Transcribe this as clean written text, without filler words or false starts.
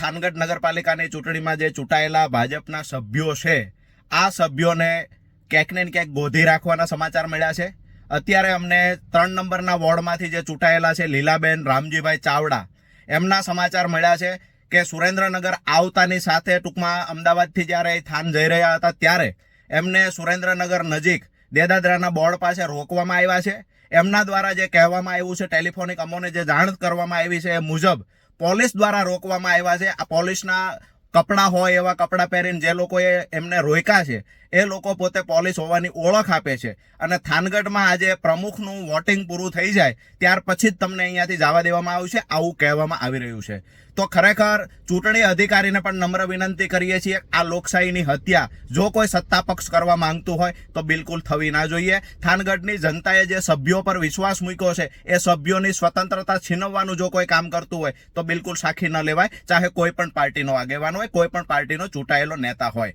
થાનગઢ નગરપાલિકાની ચૂંટણીમાં જે ચૂંટાયેલા ભાજપના સભ્યો છે, આ સભ્યોને ક્યાંક ને ક્યાંક ગોધી રાખવાના સમાચાર મળ્યા છે. અત્યારે અમને 3 નંબરના વોર્ડમાંથી જે ચૂંટાયેલા છે લીલાબેન રામજીભાઈ ચાવડા, એમના સમાચાર મળ્યા છે કે સુરેન્દ્રનગર આવતાની સાથે ટૂંકમાં અમદાવાદથી જ્યારે થાન જઈ રહ્યા હતા ત્યારે એમને સુરેન્દ્રનગર નજીક દેદાદરાના બોર્ડ પાસે રોકવામાં આવ્યા છે. એમના દ્વારા જે કહેવામાં આવ્યું છે, ટેલિફોનિક અમોને જે જાણ કરવામાં આવી છે એ મુજબ પોલીસ દ્વારા રોકવામાં આવ્યા છે. આ પોલીસના કપડાં હોય એવા કપડાં પહેરીને જે લોકોએ એમને રોક્યા છે એ લોકો પોતે પોલીસ હોવાની ઓળખ આપે છે અને થાનગઢમાં આજે પ્રમુખનું વોટિંગ પૂરું થઈ જાય ત્યાર પછી જ તમને અહીંયાથી જવા દેવામાં આવશે, આવું કહેવામાં આવી રહ્યું છે. તો ખરેખર ચૂંટણી અધિકારીને પણ નમ્ર વિનંતી કરીએ છીએ, આ લોકશાહીની હત્યા જો કોઈ સત્તા પક્ષ કરવા માંગતું હોય તો બિલકુલ થવી ના જોઈએ. થાનગઢની જનતાએ જે સભ્યો પર વિશ્વાસ મૂક્યો છે એ સભ્યોની સ્વતંત્રતા છીનવવાનું જો કોઈ કામ કરતું હોય તો બિલકુલ સાખી ન લેવાય, ચાહે કોઈ પણ પાર્ટીનો આગેવાન હોય, કોઈ પણ પાર્ટીનો ચૂંટાયેલો નેતા હોય.